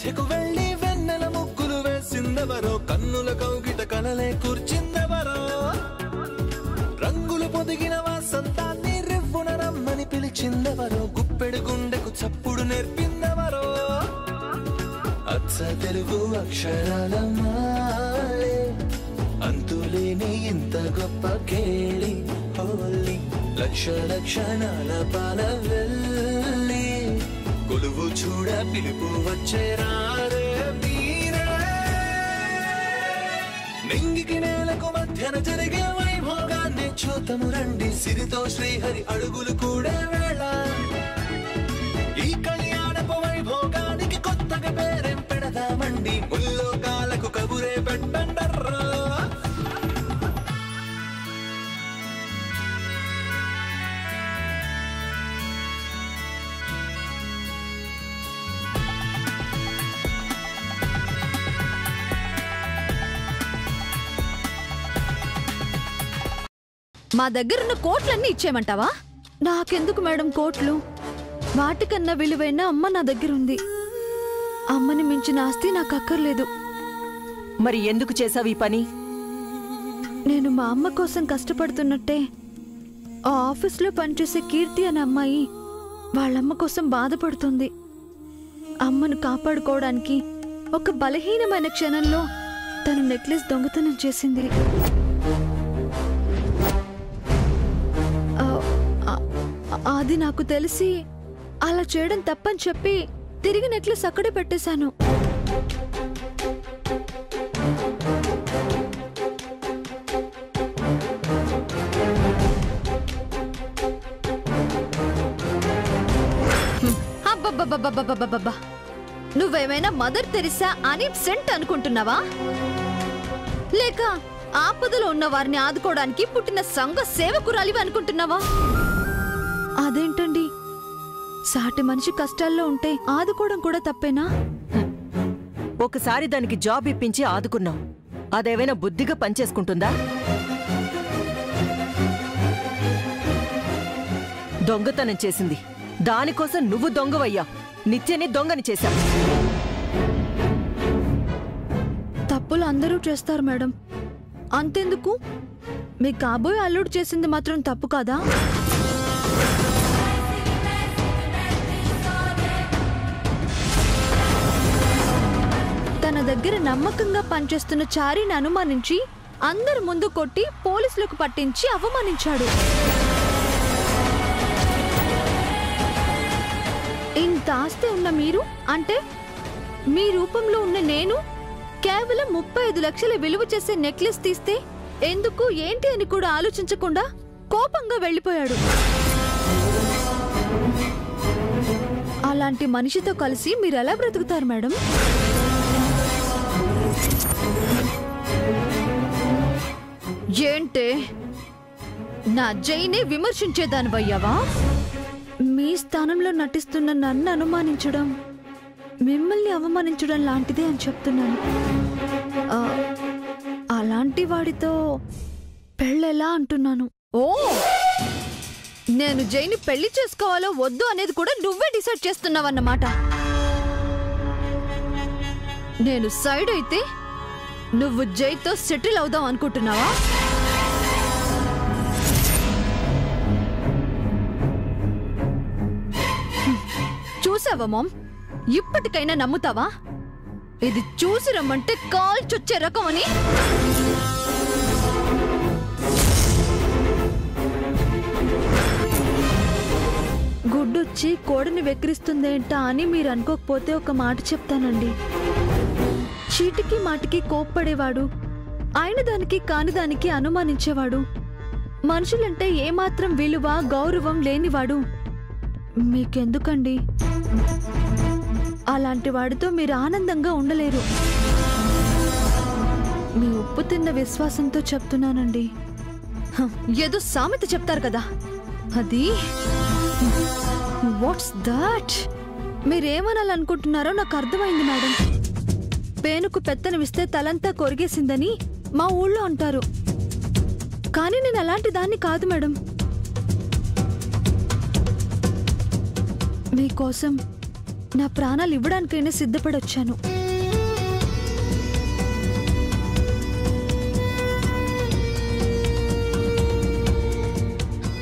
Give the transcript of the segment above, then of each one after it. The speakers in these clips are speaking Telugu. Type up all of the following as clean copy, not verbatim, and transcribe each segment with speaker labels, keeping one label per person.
Speaker 1: మధ్యకు వెళ్ళి వెన్నెల ముగ్గులు వేసిందెవరో, కన్నుల కౌగిట కలలే కూర్చిందెవరో, రంగులు పొదిగిన వాసంతాన్ని రివ్వున రమ్మని పిలిచిందెవరో, గుప్పెడు గుండెకు చప్పుడు నేర్పిందెవరో, అచ్చ తెలుగు అక్షరాల మాలే అంతులేని ఇంత గొప్ప కేళి హోలీ, లక్ష లక్షణాల పాల వెళ్ళి కొలువు చూడ పిలుపు వచ్చేరారే మీరే. నింగికి నేలకు మధ్యన జరిగే వైభోగాన్ని చూతము రండి, సిరితో శ్రీహరి అడుగులు కూడే వేళ, ఈ కళ్యాణపు వైభోగానికి కొత్తగా పేరేం పెడదామండి, ముల్లోకాలకు కబురే పెట్టండర్రా.
Speaker 2: మా దగ్గరున్న కోట్లన్నీ ఇచ్చేయమంటావా? నాకెందుకు మేడం కోట్లు? వాటికన్నా విలువైన అమ్మ నా దగ్గరుంది. అమ్మని మించిన ఆస్తి నాకు అక్కర్లేదు.
Speaker 3: మరి ఎందుకు చేసావు ఈ పని?
Speaker 2: నేను మా అమ్మ కోసం కష్టపడుతున్నట్టే ఆ ఆఫీస్లో పనిచేసే కీర్తి అనే అమ్మాయి వాళ్ళమ్మ కోసం బాధపడుతుంది. అమ్మను కాపాడుకోవడానికి ఒక బలహీనమైన క్షణంలో తను నెక్లెస్ దొంగతనం చేసింది. అది నాకు తెలిసి అలా చేయడం తప్పని చెప్పి తిరిగి నెక్లెస్ అక్కడే పెట్టేశాను. అబ్బబ్బబ్బబ్బబ్బబ్బబ్బబ్బా, నువ్వేమైనా మదర్ తెరిసా అని సెంట్ అనుకుంటున్నావా? లేక ఆపదలో ఉన్న వారిని ఆదుకోవడానికి పుట్టిన సంఘ సేవకురాలివి అనుకుంటున్నావా? అదేంటండి, సాటి మనిషి కష్టాల్లో ఉంటే ఆదుకోవడం కూడా తప్పేనా?
Speaker 3: ఒకసారి దానికి జాబ్ ఇప్పించి ఆదుకున్నావు, అదేమైనా బుద్ధిగా పనిచేసుకుంటుందా? దొంగతనం చేసింది, దానికోసం నువ్వు దొంగవయ్యా, నిత్యని దొంగని చేశావు.
Speaker 2: తప్పులు అందరూ చేస్తారు మేడం, అంతెందుకు మీ కాబోయే అల్లుడు చేసింది మాత్రం తప్పు కాదా? తన దగ్గర నమ్మకంగా పనిచేస్తున్న చారిని అనుమానించి అందరి ముందు కొట్టి పోలీసులకు పట్టించి అవమానించాడు. ఇంత ఆస్తి ఉన్న మీరు, అంటే మీ రూపంలో ఉన్న నేను, కేవలం 35 లక్షల విలువ చేసే నెక్లెస్ తీస్తే ఎందుకు ఏంటి అని కూడా ఆలోచించకుండా కోపంగా వెళ్ళిపోయాడు. అలాంటి మనిషితో కలిసి మీరు ఎలా బ్రతుకుతారు మేడం? ఏంటే నా జైనే విమర్శించేదానివయ్యావా? మీ స్థానంలో నటిస్తున్న నన్ను అనుమానించడం మిమ్మల్ని అవమానించడం లాంటిదే అని చెప్తున్నాను. అలాంటి వాడితో పెళ్ళెలా అంటున్నాను. ఓ, నేను జైని పెళ్లి చేసుకోవాలో వద్దు అనేది కూడా నువ్వే డిసైడ్ చేస్తున్నావన్నమాట. నేను సైడ్ అయితే నువ్వు జైతో సెటిల్ అవుదాం అనుకుంటున్నావా? చూసావా మామ్, ఇప్పటికైనా నమ్ముతావా? ఇది చూసి రమ్మంటే కాల్ చొచ్చే రకం అని. గుడ్డొచ్చి కోడిని వెక్కిరిస్తుందేంటా అని మీరు అనుకోకపోతే ఒక మాట చెప్తానండి. చీటికి మాటికి కోప్పడేవాడు, ఆయన దానికి కాని దానికి అనుమానించేవాడు, మనుషులంటే ఏమాత్రం విలువ గౌరవం లేనివాడు మీకెందుకండి? అలాంటి వాడితో మీరు ఆనందంగా ఉండలేరు. మీ ఉప్పు తిన్న విశ్వాసంతో చెప్తున్నానండి. ఏదో సామెత చెప్తారు కదా, అది వాట్స్ దాట్? మీరేమనాలనుకుంటున్నారో నాకు అర్థమైంది మేడం. పేనుకు పెత్తనమిస్తే తలంతా కొరిగేసిందని మా ఊళ్ళో అంటారు. కానీ నేను అలాంటి దాన్ని కాదు మేడం. మీకోసం నా ప్రాణాలు ఇవ్వడానికైనా సిద్ధపడొచ్చాను.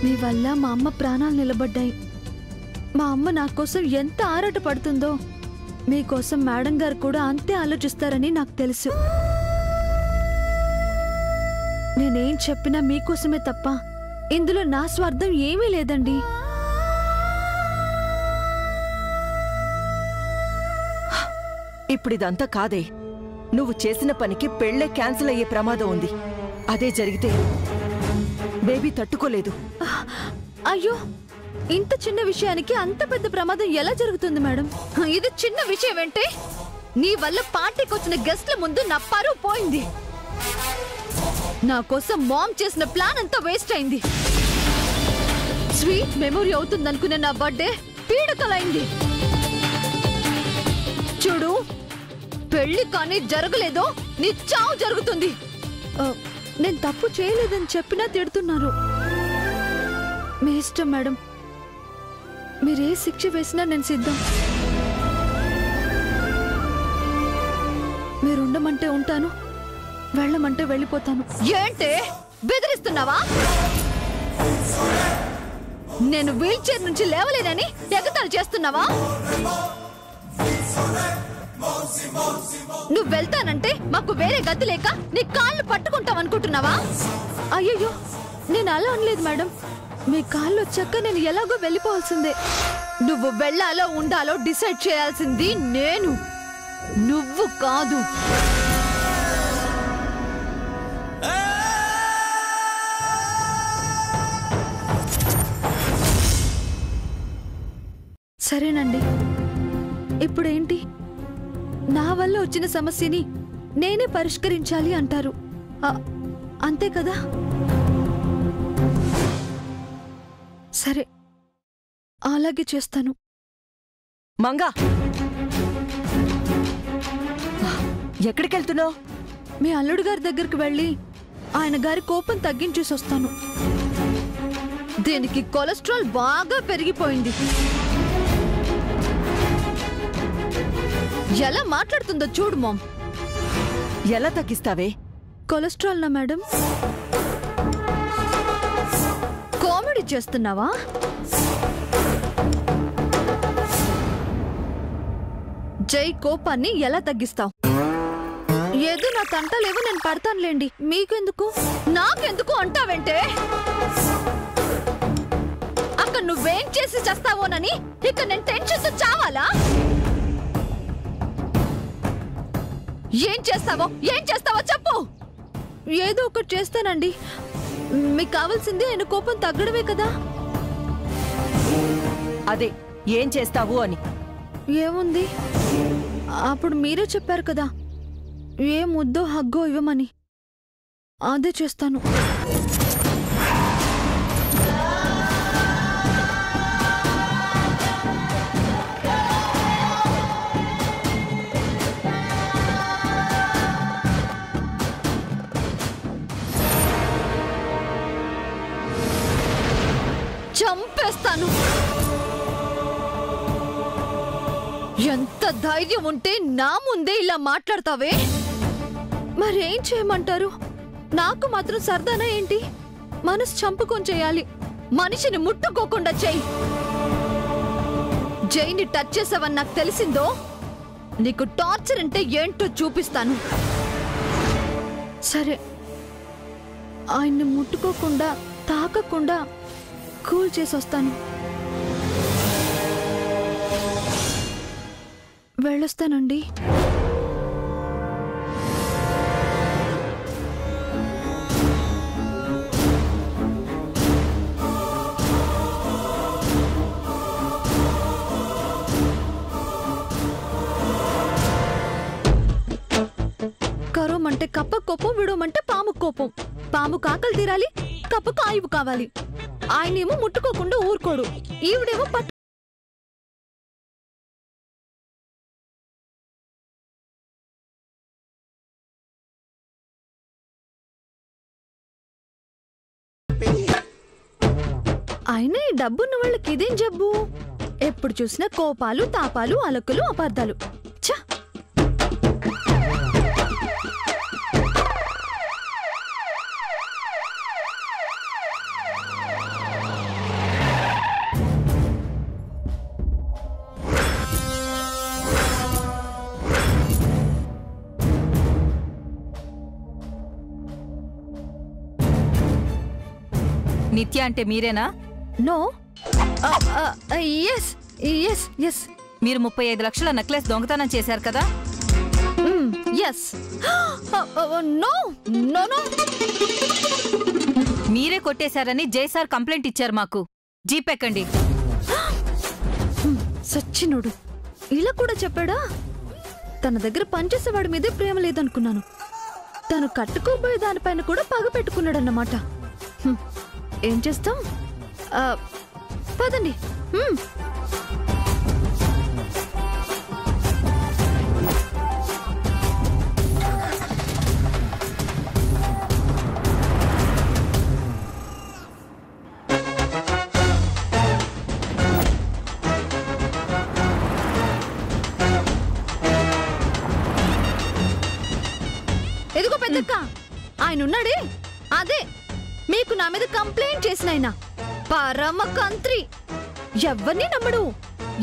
Speaker 2: మీ వల్ల మా అమ్మ ప్రాణాలు నిలబడ్డాయి. మా అమ్మ నా కోసం ఎంత ఆరాట పడుతుందో మీకోసం మేడం గారు కూడా అంతే ఆలోచిస్తారని నాకు తెలుసు. నేనేం చెప్పినా మీకోసమే తప్ప ఇందులో నా స్వార్థం ఏమీ లేదండి.
Speaker 3: ఇప్పుడిదంతా కాదే. నువ్వు చేసిన పనికి పెళ్ళే క్యాన్సిల్ అయ్యే ప్రమాదం ఉంది. అదే జరిగితే బేబీ తట్టుకోలేదు.
Speaker 2: అయ్యో, ఇంత చిన్న విషయానికి అంత పెద్ద ప్రమాదం ఎలా జరుగుతుంది మేడం? ఇది చిన్న విషయం ఏంటి? నీ వల్ల పార్టీకి వచ్చిన గెస్ట్ల ముందు నా పరువు పోయింది. నా కోసం మామ్ చేసిన ప్లాన్ అంతా వేస్ట్ అయింది. స్వీట్ మెమొరీ అవుతుందనుకునే నా బర్త్డే పీడకలైంది. చూడు, పెళ్లి కానీ జరగలేదో నీ చావు జరుగుతుంది. నేను తప్పు చేయలేదని చెప్పినా తిడుతున్నారు. మీ ఇష్టం మేడం. మీరే శిక్ష వేసినా నేను సిద్ధం. మీరుండమంటే ఉంటాను, వెళ్ళమంటే వెళ్ళిపోతాను. ఏంటే బెదిరిస్తున్నావా? నేను వీల్ చైర్ నుంచి లేవలేనని ఎగతాళి చేస్తున్నావా? నువ్వు వెళ్తానంటే మాకు వేరే గతి లేక నీ కాళ్ళు పట్టుకుంటాం అనుకుంటున్నావా? అయ్యయ్యో, నేను అలా అనలేదు మేడం. మీ కాళ్ళు వచ్చాక నేను ఎలాగో వెళ్ళిపోవాల్సిందే. నువ్వు వెళ్ళాలో ఉండాలో డిసైడ్ చేయాల్సింది నేను, నువ్వు కాదు. సరేనండి, ఇప్పుడేంటి? నా వల్ల వచ్చిన సమస్యని నేనే పరిష్కరించాలి అంటారు, అంతే కదా? సరే, అలాగే చేస్తాను.
Speaker 3: మంగా, ఎక్కడికెళ్తున్నావు?
Speaker 2: మీ అల్లుడు గారి దగ్గరికి వెళ్ళి ఆయన గారి కోపం తగ్గించేసి వస్తాను. దీనికి కొలెస్ట్రాల్ బాగా పెరిగిపోయింది. ఎలా మాట్లాడుతుందో చూడు మామ్.
Speaker 3: ఎలా తగ్గిస్తావే?
Speaker 2: కొలెస్ట్రాల్ నా మేడం? కామెడీ చేస్తున్నావా? జై కోపాన్ని ఎలా తగ్గిస్తావు? ఏదో నా తంటలేవో నేను పడతానులేండి, మీకెందుకు? నాకెందుకు అంటావంటే అక్కడ నువ్వేం చేసి చేస్తావోనని ఇక నేను టెన్షన్తో చావాలా? ఏం చేస్తావో చెప్పు. ఏదో ఒకటి చేస్తానండి. మీకు కావాల్సింది ఆయన కోపం తగ్గడమే కదా.
Speaker 3: అదే, ఏం చేస్తావు అని.
Speaker 2: ఏముంది, అప్పుడు మీరే చెప్పారు కదా ఏ ముద్దో హగ్గో ఇవ్వమని, అదే చేస్తాను. చంపేస్తాను. ఎంత ధైర్యం ఉంటే నా ముందే ఇలా మాట్లాడతావే? మరేం చేయమంటారు? నాకు మాత్రం సరదానా ఏంటి? మనసు చంపుకొని చేయాలి, మనిషిని ముట్టుకోకుండా చెయ్యి. జైని టచ్ చేసావని నాకు తెలిసిందో నీకు టార్చర్ అంటే ఏంటో చూపిస్తాను. సరే, ఆయన్ని ముట్టుకోకుండా తాకకుండా కూల్ చేసి వస్తాను. వెళ్ళొస్తానండి. కరోమంటే కప్ప కోపం, విడోమంటే పాము కోపం. పాము కాకలు తీరాలి, కప్పకు ఆయువు కావాలి. ఆయనేమో ముట్టుకోకుండా ఊరుకోడు, ఈవిడేమో పట్టు. అయినా ఈ డబ్బున్న వాళ్ళకి ఇదేం జబ్బు? ఎప్పుడు చూసినా కోపాలు తాపాలు అలకులు అపార్థాలు. ఛ!
Speaker 4: నిత్య అంటే మీరేనా?
Speaker 2: నో. Yes yes yes.
Speaker 4: మీరు 35 లక్షల నెక్లెస్ దొంగతనం చేశారు కదా?
Speaker 2: ఎస్. No no no.
Speaker 4: మీరే కొట్టేశారని జైసార్ కంప్లైంట్ ఇచ్చారు మాకు. జీపెక్కండి.
Speaker 2: సచ్చినోడు ఇలా కూడా చెప్పాడా? తన దగ్గర పనిచేసేవాడి మీదే ప్రేమ లేదనుకున్నాను. తను కట్టుకోబోయే దానిపైన కూడా పగ పెట్టుకున్నాడన్నమాట. ఏం చేస్తాం? పదండి. ఎదుగో పెద్దక్క, ఆయన ఉన్నాడే అదే మీకు నా మీద కంప్లైంట్ చేసిన ఆయన. పరమ కంత్రి, ఎవరిని నమ్మడు,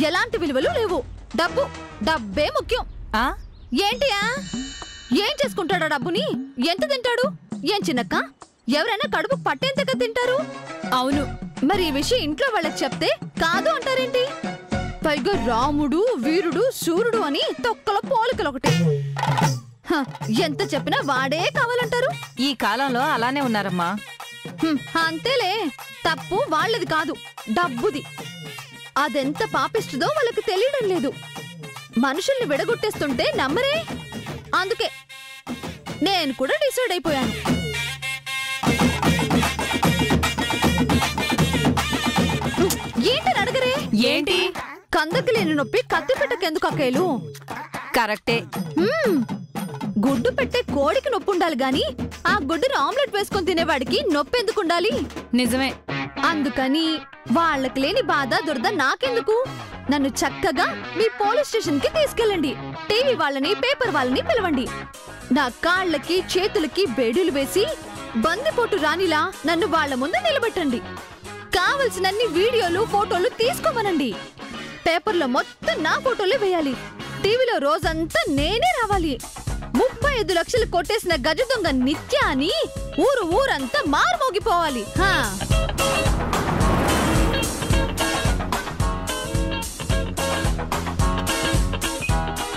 Speaker 2: ఎలాంటి విలువలు లేవు. డబ్బు డబ్బే ముఖ్యం. ఏంటియా? ఏం చేసుకుంటాడా డబ్బుని? ఎంత తింటాడు? ఏం చిన్నక్క, ఎవరైనా కడుపు పట్టేంతగా తింటారు? అవును, మరి ఈ విషయం ఇంట్లో వాళ్ళకి చెప్తే కాదు అంటారేంటి? పైగా రాముడు వీరుడు సూర్యుడు అని తొక్కల పోలికలొకటి. ఎంత చెప్పినా వాడే కావాలంటారు.
Speaker 4: ఈ కాలంలో అలానే ఉన్నారమ్మా.
Speaker 2: అంతేలే, తప్పు వాళ్ళది కాదు, డబ్బుది. అదెంత పాపిస్తుందో వాళ్ళకి తెలియడం లేదు. మనుషుల్ని విడగొట్టేస్తుంటే నమ్మరే. అందుకే నేను కూడా డిసైడ్ అయిపోయాను. ఏంటని అడగరే?
Speaker 4: ఏంటి?
Speaker 2: కందకి లేని నొప్పి కత్తి పెట్టకెందుకు అక్కేలు?
Speaker 4: కరెక్టే.
Speaker 2: గుడ్డు పెట్టే కోడికి నొప్పి ఉండాలి గాని ఆ గుడ్డును ఆమ్లెట్ వేసుకొని తినేవాడికి నొప్పి ఎందుకు ఉండాలి?
Speaker 4: నిజమే.
Speaker 2: అందుకని వాళ్ళకి లేని బాధ దురద నాకెందుకు? నన్ను చక్కగా మీ పోలీస్ స్టేషన్ కి తీసుకెళ్ళండి. టీవీ వాళ్ళని పేపర్ వాళ్ళని పిలవండి. నా కాళ్ళకి చేతులకి బేడీలు వేసి బందిపోటు రానిలా నన్ను వాళ్ళ ముందు నిలబెట్టండి. కావలసినన్ని వీడియోలు ఫోటోలు తీసుకోమనండి. పేపర్లో మొత్తం నా ఫోటోలే వేయాలి. టీవీలో రోజంతా నేనే రావాలి. 35 లక్షలు కొట్టేసిన గజ దొంగ నిత్య అని ఊరంతా మార్మోగిపోవాలి.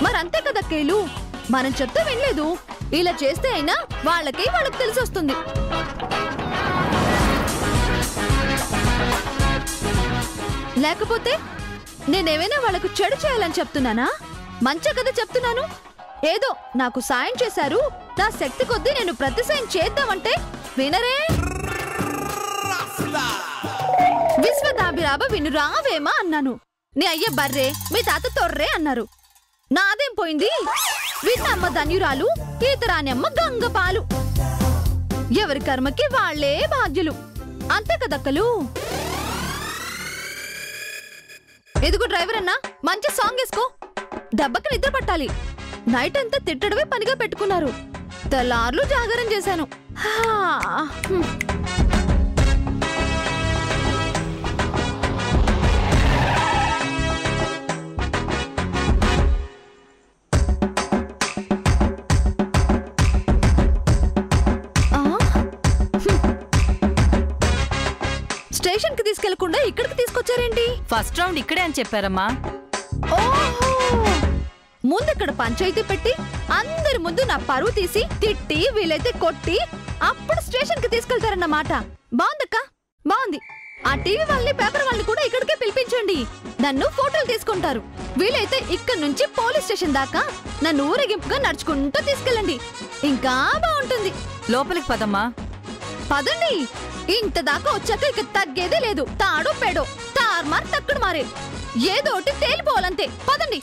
Speaker 2: మరంతే కదా కేలు, మనం చెప్తే వినలేదు. ఇలా చేస్తే అయినా వాళ్ళకి తెలిసి వస్తుంది. లేకపోతే నేనేమైనా వాళ్ళకు చెడు చేయాలని చెప్తున్నానా? మంచి కదా చెప్తున్నాను. ఏదో నాకు సాయం చేశారు, నా శక్తి కొద్దీ నేను ప్రతి సాయం చేద్దామంటే వినరే. విశ్వదాభిరాభ వినురావేమా అన్నాను. నీ అయ్య బర్రే, మీ తాత తొర్రే అన్నారు. నాదేం పోయింది? విన్నమ్మ ధన్యురాలు, ఈతరానమ్మ గంగపాలు. ఎవరి కర్మకి వాళ్లే బాధ్యులు. అంతే కదక్కలు. ఎదుగు డ్రైవర్ అన్నా, మంచి సాంగ్ వేసుకో. దెబ్బకి నిద్ర పట్టాలి. నైట్ అంతా తిట్టడమే పనిగా పెట్టుకున్నారు. తెల్లార్లు జాగరం చేశాను. స్టేషన్ కి తీసుకెళ్లకుండా ఇక్కడికి తీసుకొచ్చారేంటి?
Speaker 4: ఫస్ట్ రౌండ్ ఇక్కడే అని చెప్పారమ్మా.
Speaker 2: ముందు ఇక్కడ పంచాయతీ పెట్టి అందరి ముందు నా పరువు తీసి తిట్టి వీలైతే కొట్టి అప్పుడు స్టేషన్ కి తీసుకెళ్తారన్నమాట. బాగుందక్క, బాగుంది. ఆ టీవీ వాళ్ళని పేపర్ వాళ్ళని కూడా ఇక్కడికే పిలిపించండి. నన్ను ఫోటోలు తీసుకుంటారు. వీలైతే ఇక్కడ నుంచి పోలీస్ స్టేషన్ దాకా నన్ను ఊరేగింపుగా నడుచుకుంటూ తీసుకెళ్ళండి. ఇంకా బాగుంటుంది.
Speaker 4: లోపలికి పదమ్మా.
Speaker 2: పదండి. ఇంత దాకా వచ్చాక ఇక తగ్గేదే లేదు. తాడు పేడో తార్మార్ తక్కుడు మారే ఏదో ఒకటి తేలిపోవాలంతే. పదండి.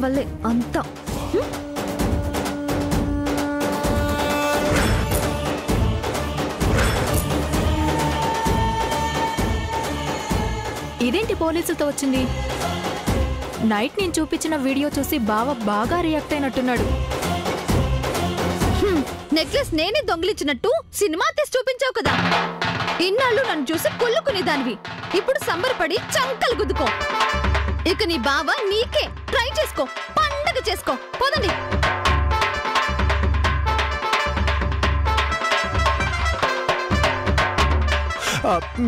Speaker 2: వల్లే అంతా.
Speaker 5: ఇదేంటి పోలీసులతో వచ్చింది? నైట్ నేను చూపించిన వీడియో చూసి బావ బాగా రియాక్ట్ అయినట్టున్నాడు.
Speaker 2: నెక్లెస్ నేనే దొంగిలించినట్టు సినిమా తీసి చూపించావు కదా. ఇన్నాళ్ళు నన్ను చూసి కొల్లుకునేదానివి, ఇప్పుడు సంబరపడి చంకలు గుద్దుకో. ఇక నీ బావ నీకే ట్రై చేసుకో, పండగ చేసుకో. పోదండి.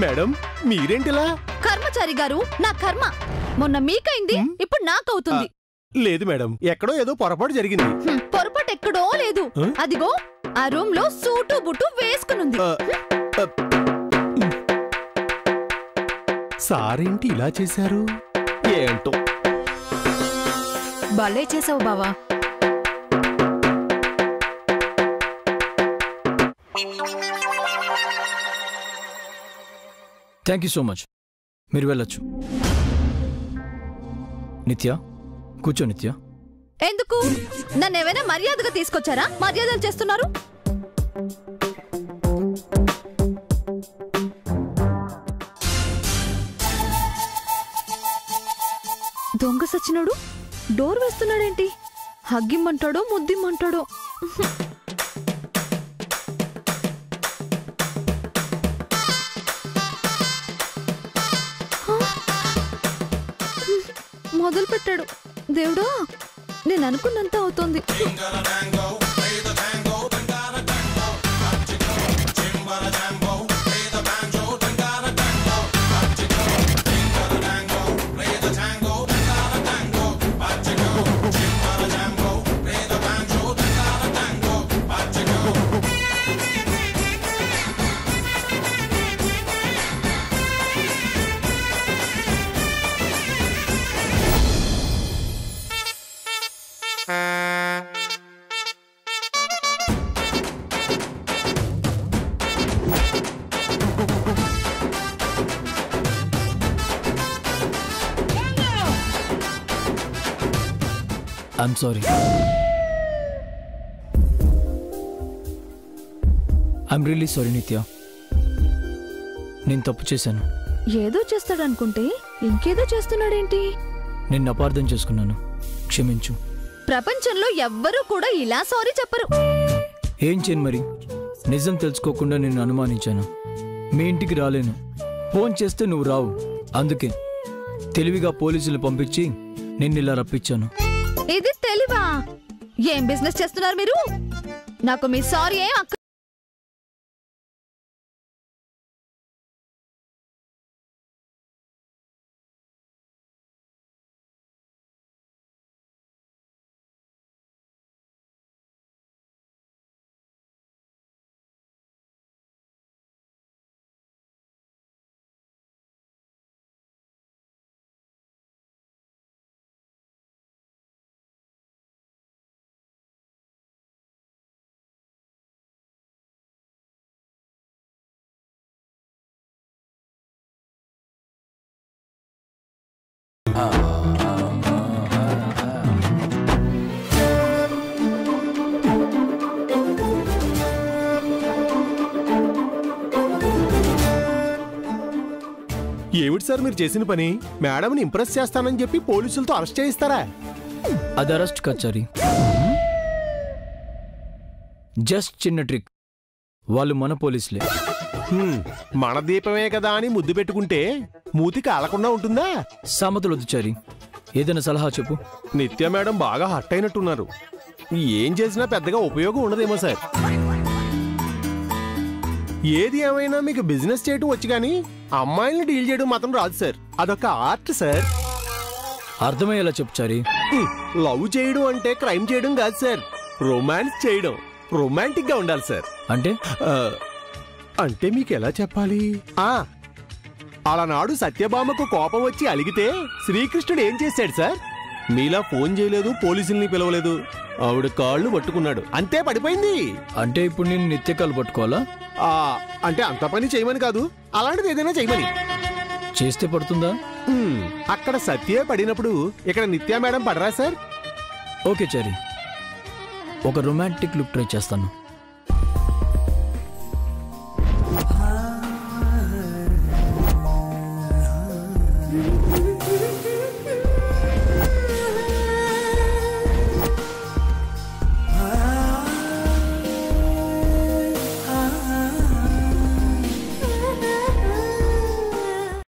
Speaker 6: మేడం మీరేంటిలా?
Speaker 2: కర్మచారి గారు, నా కర్మ. మొన్న మీకైంది, ఇప్పుడు నాకవుతుంది.
Speaker 6: లేదు మేడం, ఎక్కడో ఏదో పొరపాటు జరిగింది.
Speaker 2: పొరపాటు ఎక్కడో లేదు. అదిగో ఆ రూమ్ లో సూటు బుట్టు వేసుకునుంది.
Speaker 6: సారేంటి ఇలా చేశారు ఏంటో?
Speaker 5: భలే చేసావు బావా.
Speaker 7: Thank you so much. మీరు వెళ్ళొచ్చు. నిత్య కూర్చో. నిత్య
Speaker 2: ఎందుకు? నన్నేమైనా మర్యాదగా తీసుకొచ్చారా? మర్యాదలు చేస్తున్నారు. దొంగ సచ్చినాడు డోర్ వేస్తున్నాడేంటి? హగ్గిమ్మంటాడో ముద్దిమ్మంటాడో. మొదలు పెట్టాడు. దేవుడా, నేను అనుకున్నంత అవుతోంది.
Speaker 7: I'm sorry. I'm really sorry నిత్య. నేను తప్పు చేశాను.
Speaker 2: ఏదో చేస్తాడనుకుంటే ఇంకేదో చేస్తున్నాడేంటి?
Speaker 7: నిన్ను అపార్థం చేసుకున్నాను, క్షమించు.
Speaker 2: ప్రపంచంలో ఎవ్వరూ కూడా ఇలా సారీ చెప్పరు.
Speaker 7: ఏం చేయను మరి? నిజం తెలుసుకోకుండా నిన్ను అనుమానించాను. మీ ఇంటికి రాలేను. ఫోన్ చేస్తే నువ్వు రావు. అందుకే తెలివిగా పోలీసులు పంపించి నిన్నిలా రప్పించాను.
Speaker 2: ఇది తెలివా? ఏం బిజినెస్ చేస్తున్నారు మీరు? నాకు మీ సారీ ఏం అక్క.
Speaker 6: ఏమిటి సార్ మీరు చేసిన పని? మేడంని ఇంప్రెస్ చేస్తానని చెప్పి పోలీసులతో అరెస్ట్ చేయిస్తారా?
Speaker 7: అది అరెస్ట్ కచ్చారి. జస్ట్ చిన్న ట్రిక్. వాళ్ళు మన పోలీసులే.
Speaker 6: మన దీపమే కదా అని ముద్దు పెట్టుకుంటే మూతి కాలకుండా ఉంటుందా?
Speaker 7: సామతులు వద్దుచారి, ఏదైనా సలహా చెప్పు.
Speaker 6: నిత్య మేడం బాగా హర్ట్ అయినట్టున్నారు. ఏం చేసినా పెద్దగా ఉపయోగం ఉండదేమో సార్. ఏది ఏమైనా మీకు బిజినెస్ చేయడం వచ్చు కానీ అమ్మాయిల్ని డీల్ చేయడం మాత్రం రాదు సార్. అదొక ఆర్ట్ సార్.
Speaker 7: అర్థమయ్యేలా చెప్పు చారి.
Speaker 6: లవ్ చేయడం అంటే క్రైమ్ చేయడం కాదు సార్, రొమాన్స్ చేయడం. రొమాంటిక్ గా ఉండాలి సార్.
Speaker 7: అంటే
Speaker 6: అంటే మీకు ఎలా చెప్పాలి? అలనాడు సత్యభామకు కోపం వచ్చి అలిగితే శ్రీకృష్ణుడు ఏం చేశాడు సార్? మీలా ఫోన్ చేయలేదు, పోలీసుల్ని పిలవలేదు, ఆవిడ కాళ్ళు పట్టుకున్నాడు, అంతే పడిపోయింది.
Speaker 7: అంటే ఇప్పుడు నేను నిత్య కాళ్ళు పట్టుకోవాలా?
Speaker 6: అంటే అంత పని చేయమని కాదు, అలాంటిది ఏదైనా చేయమని.
Speaker 7: చేస్తే పడుతుందా?
Speaker 6: అక్కడ సత్య పడినప్పుడు ఇక్కడ నిత్య మేడం పడరా సార్?
Speaker 7: ఓకే చెరీ, ఒక రొమాంటిక్ లుక్ ట్రై చేస్తాను.